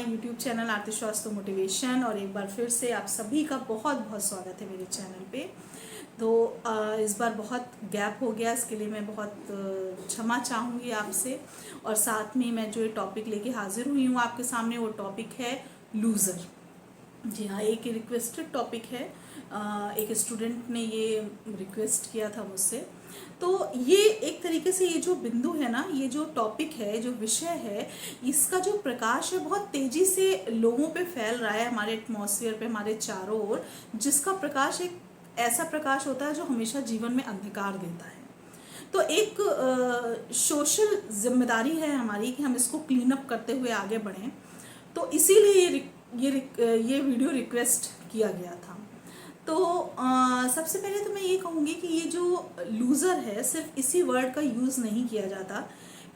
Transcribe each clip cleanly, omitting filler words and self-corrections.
My YouTube channel Aarti Shrivastava motivation. और एक बार फिर से आप सभी का बहुत बहुत स्वागत है मेरे चैनल पे। तो इस बार बहुत गैप हो गया, इसके लिए मैं बहुत क्षमा चाहूँगी आपसे। और साथ में मैं जो ये टॉपिक लेके हाजिर हुई हूँ आपके सामने, वो टॉपिक है लूज़र। जी हाँ, एक रिक्वेस्टेड टॉपिक है। एक स्टूडेंट ने ये रिक्वेस्ट किया था मुझसे। तो ये एक तरीके से ये जो बिंदु है ना, ये जो टॉपिक है, जो विषय है, इसका जो प्रकाश है बहुत तेजी से लोगों पे फैल रहा है, हमारे एटमॉस्फेयर पे, हमारे चारों ओर, जिसका प्रकाश एक ऐसा प्रकाश होता है जो हमेशा जीवन में अंधकार देता है। तो एक सोशल जिम्मेदारी है हमारी कि हम इसको क्लीन अप करते हुए आगे बढ़ें। तो इसीलिए ये वीडियो रिक्वेस्ट किया गया था। तो सबसे पहले तो मैं ये कहूँगी कि ये जो लूज़र है, सिर्फ इसी वर्ड का यूज़ नहीं किया जाता।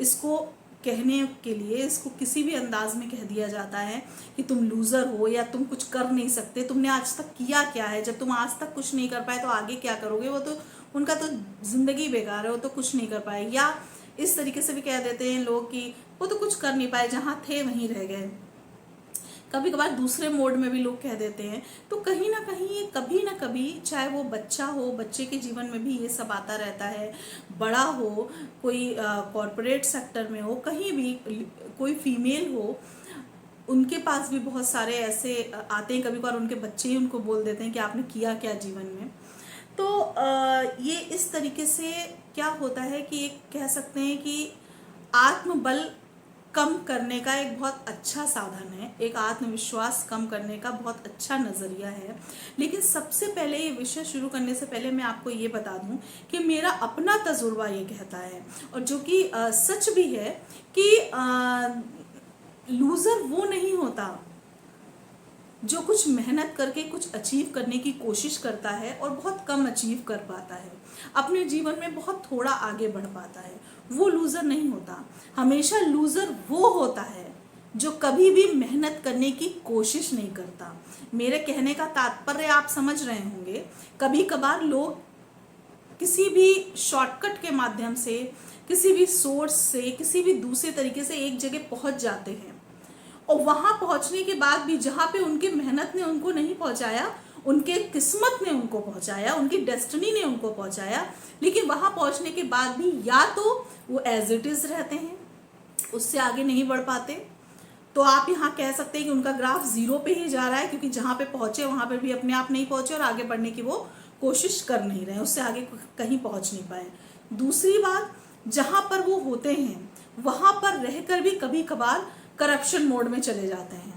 इसको कहने के लिए इसको किसी भी अंदाज में कह दिया जाता है कि तुम लूज़र हो या तुम कुछ कर नहीं सकते, तुमने आज तक किया क्या है, जब तुम आज तक कुछ नहीं कर पाए तो आगे क्या करोगे, वो तो उनका तो ज़िंदगी बेकार है, वो तो कुछ नहीं कर पाए। या इस तरीके से भी कह देते हैं लोग कि वो तो कुछ कर नहीं पाए, जहाँ थे वहीं रह गए। कभी कभार दूसरे मोड में भी लोग कह देते हैं। तो कहीं ना कहीं ये कभी ना कभी, चाहे वो बच्चा हो, बच्चे के जीवन में भी ये सब आता रहता है, बड़ा हो, कोई कॉरपोरेट सेक्टर में हो, कहीं भी कोई फीमेल हो, उनके पास भी बहुत सारे ऐसे आते हैं। कभी कभार उनके बच्चे ही उनको बोल देते हैं कि आपने किया क्या जीवन में। तो ये इस तरीके से क्या होता है कि एक कह सकते हैं कि आत्मबल कम करने का एक बहुत अच्छा साधन है, एक आत्मविश्वास कम करने का बहुत अच्छा नज़रिया है। लेकिन सबसे पहले ये विषय शुरू करने से पहले मैं आपको ये बता दूं कि मेरा अपना तजुर्बा ये कहता है, और जो कि सच भी है, कि लूज़र वो नहीं होता जो कुछ मेहनत करके कुछ अचीव करने की कोशिश करता है और बहुत कम अचीव कर पाता है, अपने जीवन में बहुत थोड़ा आगे बढ़ पाता है। वो लूज़र नहीं होता। हमेशा लूज़र वो होता है जो कभी भी मेहनत करने की कोशिश नहीं करता। मेरे कहने का तात्पर्य आप समझ रहे होंगे। कभी कभार लोग किसी भी शॉर्टकट के माध्यम से, किसी भी सोर्स से, किसी भी दूसरे तरीके से एक जगह पहुंच जाते हैं, और वहां पहुंचने के बाद भी जहां पे उनकी मेहनत ने उनको नहीं पहुंचाया, उनके किस्मत ने उनको पहुंचाया, उनकी डेस्टिनी ने उनको पहुंचाया, लेकिन वहां पहुंचने के बाद भी या तो वो एज इट इज रहते हैं, उससे आगे नहीं बढ़ पाते। तो आप यहाँ कह सकते हैं कि उनका ग्राफ जीरो पे ही जा रहा है, क्योंकि जहां पे पहुंचे वहां पे भी अपने आप नहीं पहुंचे और आगे बढ़ने की वो कोशिश कर नहीं रहे, उससे आगे कहीं पहुंच नहीं पाए। दूसरी बात, जहां पर वो होते हैं वहां पर रहकर भी कभी कभार करप्शन मोड में चले जाते हैं।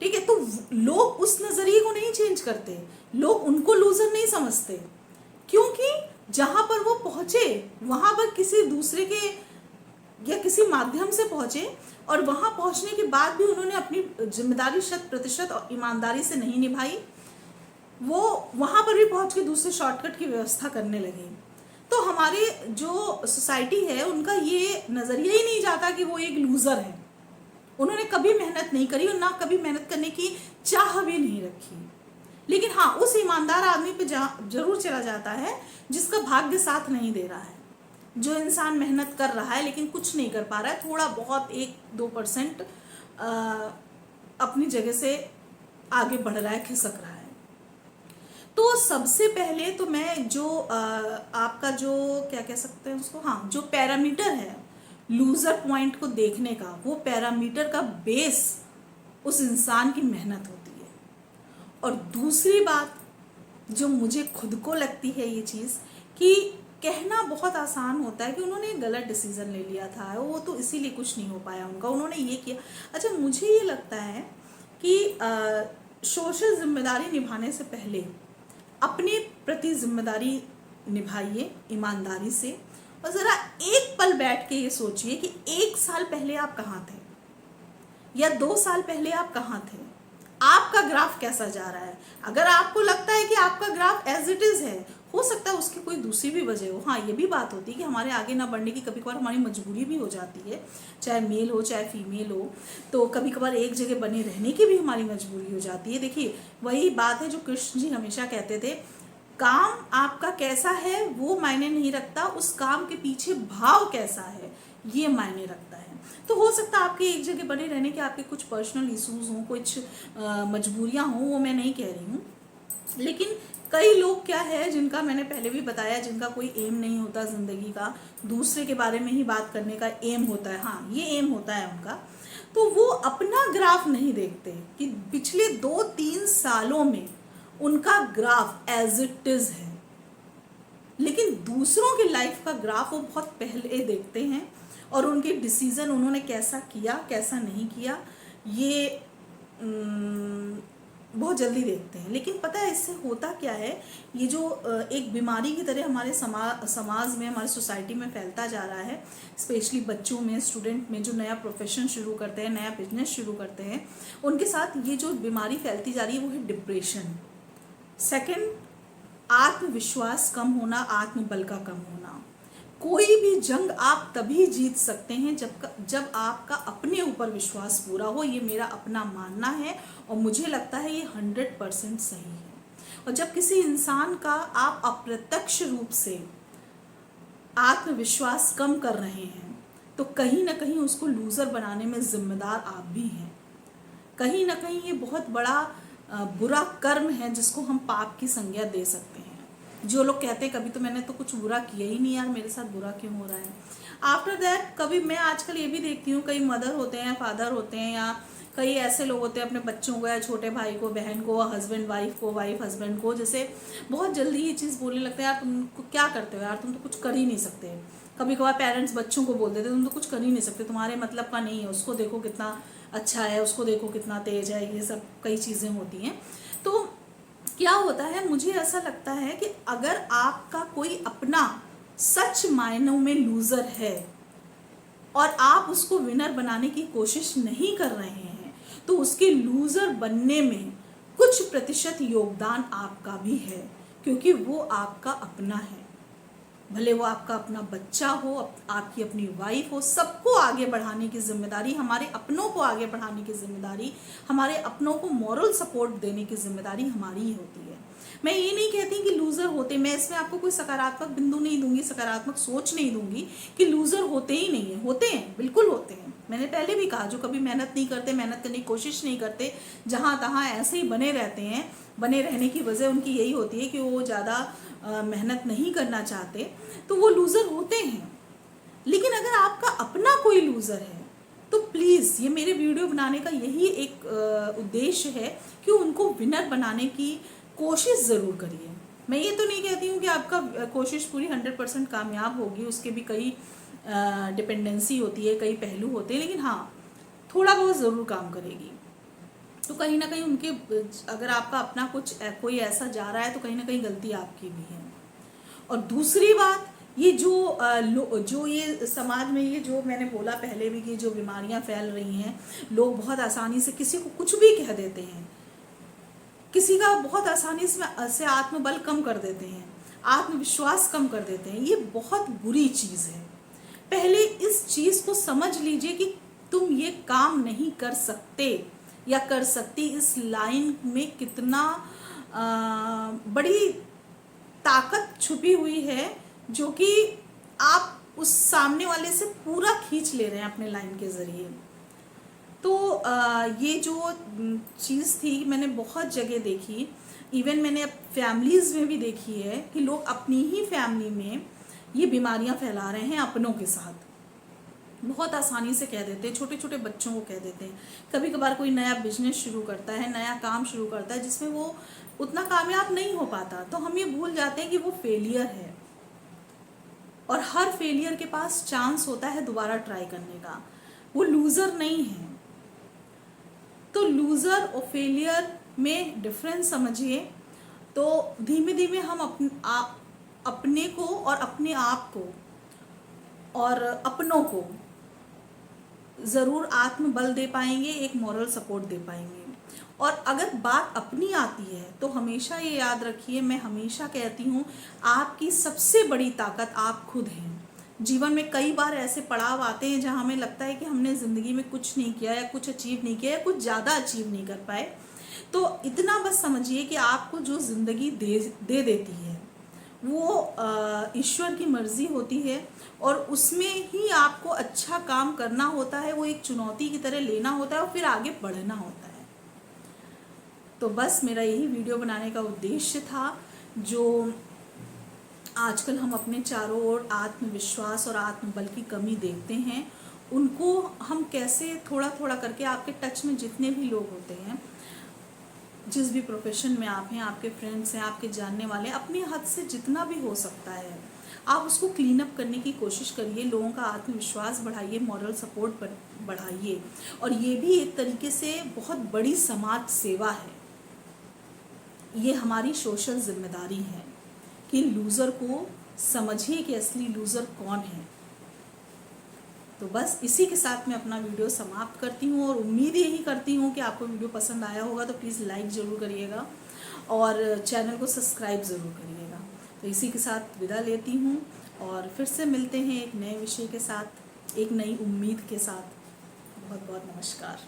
ठीक है, तो लोग उस नजरिए को नहीं चेंज करते, लोग उनको लूजर नहीं समझते, क्योंकि जहां पर वो पहुंचे वहां पर किसी दूसरे के या किसी माध्यम से पहुंचे, और वहां पहुंचने के बाद भी उन्होंने अपनी जिम्मेदारी 100% और ईमानदारी से नहीं निभाई। वो वहां पर भी पहुंच के दूसरे शॉर्टकट की व्यवस्था करने लगे। तो हमारे जो सोसाइटी है उनका ये नजरिया ही नहीं जाता कि वो एक लूजर है। उन्होंने कभी मेहनत नहीं करी और ना कभी मेहनत करने की चाह भी नहीं रखी। लेकिन हाँ, उस ईमानदार आदमी पे जरूर चला जाता है जिसका भाग्य साथ नहीं दे रहा है, जो इंसान मेहनत कर रहा है लेकिन कुछ नहीं कर पा रहा है, थोड़ा बहुत 1-2% अपनी जगह से आगे बढ़ रहा है, खिसक रहा है। तो सबसे पहले तो मैं जो आपका जो क्या कह सकते हैं उसको, हाँ, जो पैरामीटर है लूजर पॉइंट को देखने का, वो पैरामीटर का बेस उस इंसान की मेहनत होती है। और दूसरी बात जो मुझे खुद को लगती है ये चीज़, कि कहना बहुत आसान होता है कि उन्होंने गलत डिसीजन ले लिया था, वो तो इसीलिए कुछ नहीं हो पाया उनका, उन्होंने ये किया। अच्छा, मुझे ये लगता है कि सोशल जिम्मेदारी निभाने से पहले अपने प्रति जिम्मेदारी निभाइए ईमानदारी से, और ज़रा एक पल बैठ के ये सोचिए कि 1 साल पहले आप कहाँ थे, या 2 साल पहले आप कहाँ थे, आपका ग्राफ कैसा जा रहा है। अगर आपको लगता है कि आपका ग्राफ एज इट इज़ है, हो सकता है उसकी कोई दूसरी भी वजह हो। हाँ, ये भी बात होती है कि हमारे आगे ना बढ़ने की कभी कभार हमारी मजबूरी भी हो जाती है, चाहे मेल हो चाहे फीमेल हो। तो कभी कभार एक जगह बने रहने की भी हमारी मजबूरी हो जाती है। देखिए, वही बात है जो कृष्ण जी हमेशा कहते थे, काम आपका कैसा है वो मायने नहीं रखता, उस काम के पीछे भाव कैसा है ये मायने रखता है। तो हो सकता है आपके एक जगह बने रहने के आपके कुछ पर्सनल इश्यूज हों, कुछ मजबूरियां हों, वो मैं नहीं कह रही हूँ, लेकिन कई लोग क्या है जिनका मैंने पहले भी बताया, जिनका कोई एम नहीं होता ज़िंदगी का, दूसरे के बारे में ही बात करने का एम होता है, हाँ ये एम होता है उनका, तो वो अपना ग्राफ नहीं देखते कि पिछले 2-3 सालों में उनका ग्राफ एज इट इज है, लेकिन दूसरों की लाइफ का ग्राफ वो बहुत पहले देखते हैं और उनके डिसीजन उन्होंने कैसा किया कैसा नहीं किया ये बहुत जल्दी देखते हैं। लेकिन पता है इससे होता क्या है, ये जो एक बीमारी की तरह हमारे समाज में, हमारी सोसाइटी में फैलता जा रहा है, स्पेशली बच्चों में, स्टूडेंट में, जो नया प्रोफेशन शुरू करते हैं, नया बिजनेस शुरू करते हैं, उनके साथ ये जो बीमारी फैलती जा रही है वो है डिप्रेशन। सेकंड, आत्मविश्वास कम होना, आत्मबल का कम होना। कोई भी जंग आप तभी जीत सकते हैं जब आपका अपने ऊपर विश्वास पूरा हो, ये मेरा अपना मानना है और मुझे लगता है ये 100% सही है। और जब किसी इंसान का आप अप्रत्यक्ष रूप से आत्मविश्वास कम कर रहे हैं तो कहीं ना कहीं उसको लूज़र बनाने में जिम्मेदार आप भी हैं। कहीं ना कहीं ये बहुत बड़ा बुरा कर्म है जिसको हम पाप की संज्ञा दे सकते हैं। जो लोग कहते हैं कभी तो मैंने तो कुछ बुरा किया ही नहीं यार, मेरे साथ बुरा क्यों हो रहा है। आफ्टर दैट कभी मैं आजकल ये भी देखती हूँ, कई मदर होते हैं, फादर होते हैं, या कई ऐसे लोग होते हैं अपने बच्चों को या छोटे भाई को, बहन को, हस्बैंड वाइफ को, वाइफ हस्बैंड को, जैसे बहुत जल्दी ये चीज़ बोलने लगते हैं, यार तुम क्या करते हो यार, तुम तो कुछ कर ही नहीं सकते। कभी कभार पेरेंट्स बच्चों को बोल देते तुम तो कुछ कर ही नहीं सकते, तुम्हारे मतलब का नहीं है, उसको देखो कितना अच्छा है, उसको देखो कितना तेज है, ये सब कई चीज़ें होती हैं। तो क्या होता है, मुझे ऐसा लगता है कि अगर आपका कोई अपना सच मायनों में लूज़र है और आप उसको विनर बनाने की कोशिश नहीं कर रहे हैं तो उसके लूज़र बनने में कुछ प्रतिशत योगदान आपका भी है, क्योंकि वो आपका अपना है। भले वो आपका अपना बच्चा हो, आपकी अपनी वाइफ हो, सबको आगे बढ़ाने की जिम्मेदारी, हमारे अपनों को आगे बढ़ाने की जिम्मेदारी, हमारे अपनों को मॉरल सपोर्ट देने की जिम्मेदारी हमारी ही होती है। मैं ये नहीं कहती कि लूज़र होते, मैं इसमें आपको कोई सकारात्मक बिंदु नहीं दूंगी, सकारात्मक सोच नहीं दूंगी कि लूज़र होते ही नहीं है, होते हैं, बिल्कुल होते हैं। मैंने पहले भी कहा, जो कभी मेहनत नहीं करते, मेहनत करने की कोशिश नहीं करते, जहाँ तहाँ ऐसे ही बने रहते हैं, बने रहने की वजह उनकी यही होती है कि वो ज़्यादा मेहनत नहीं करना चाहते, तो वो लूज़र होते हैं। लेकिन अगर आपका अपना कोई लूज़र है तो प्लीज़, ये मेरे वीडियो बनाने का यही एक उद्देश्य है कि उनको विनर बनाने की कोशिश ज़रूर करिए। मैं ये तो नहीं कहती हूँ कि आपका कोशिश पूरी 100% कामयाब होगी, उसके भी कई डिपेंडेंसी होती है, कई पहलू होते हैं, लेकिन हाँ थोड़ा बहुत ज़रूर काम करेगी। तो कहीं ना कहीं उनके, अगर आपका अपना कुछ कोई ऐसा जा रहा है तो कहीं ना कहीं गलती आपकी भी है। और दूसरी बात, ये जो ये समाज में, ये जो मैंने बोला पहले भी कि जो बीमारियां फैल रही हैं, लोग बहुत आसानी से किसी को कुछ भी कह देते हैं, किसी का बहुत आसानी से आत्मबल कम कर देते हैं, आत्मविश्वास कम कर देते हैं। ये बहुत बुरी चीज़ है। पहले इस चीज़ को समझ लीजिए कि तुम ये काम नहीं कर सकते या कर सकती, इस लाइन में कितना बड़ी ताकत छुपी हुई है जो कि आप उस सामने वाले से पूरा खींच ले रहे हैं अपने लाइन के ज़रिए। तो ये जो चीज़ थी मैंने बहुत जगह देखी, इवन मैंने फैमिलीज़ में भी देखी है कि लोग अपनी ही फैमिली में ये बीमारियां फैला रहे हैं अपनों के साथ। बहुत आसानी से कह देते हैं, छोटे छोटे बच्चों को कह देते हैं। कभी कभार कोई नया बिजनेस शुरू करता है, नया काम शुरू करता है जिसमें वो उतना कामयाब नहीं हो पाता, तो हम ये भूल जाते हैं कि वो फेलियर है और हर फेलियर के पास चांस होता है दोबारा ट्राई करने का। वो लूज़र नहीं है। तो लूज़र और फेलियर में डिफरेंस समझिए। तो धीमे धीमे हम अपने को और अपने आप को और अपनों को ज़रूर आत्मबल दे पाएंगे, एक मॉरल सपोर्ट दे पाएंगे। और अगर बात अपनी आती है तो हमेशा ये याद रखिए, मैं हमेशा कहती हूँ, आपकी सबसे बड़ी ताकत आप खुद हैं। जीवन में कई बार ऐसे पड़ाव आते हैं जहाँ हमें लगता है कि हमने ज़िंदगी में कुछ नहीं किया या कुछ अचीव नहीं किया या कुछ ज़्यादा अचीव नहीं कर पाए। तो इतना बस समझिए कि आपको जो ज़िंदगी दे देती है वो ईश्वर की मर्जी होती है और उसमें ही आपको अच्छा काम करना होता है, वो एक चुनौती की तरह लेना होता है और फिर आगे बढ़ना होता है। तो बस मेरा यही वीडियो बनाने का उद्देश्य था। जो आजकल हम अपने चारों ओर आत्मविश्वास और आत्मबल की कमी देखते हैं, उनको हम कैसे थोड़ा थोड़ा करके, आपके टच में जितने भी लोग होते हैं, जिस भी प्रोफेशन में आप हैं, आपके फ्रेंड्स हैं, आपके जानने वाले हैं, अपनी हद से जितना भी हो सकता है आप उसको क्लीन अप करने की कोशिश करिए। लोगों का आत्मविश्वास बढ़ाइए, मॉरल सपोर्ट बढ़ाइए। और ये भी एक तरीके से बहुत बड़ी समाज सेवा है। ये हमारी सोशल जिम्मेदारी है कि लूज़र को समझिए कि असली लूज़र कौन है। तो बस इसी के साथ मैं अपना वीडियो समाप्त करती हूँ और उम्मीद यही करती हूँ कि आपको वीडियो पसंद आया होगा। तो प्लीज़ लाइक ज़रूर करिएगा और चैनल को सब्सक्राइब ज़रूर करिएगा। तो इसी के साथ विदा लेती हूँ और फिर से मिलते हैं एक नए विषय के साथ, एक नई उम्मीद के साथ। बहुत बहुत नमस्कार।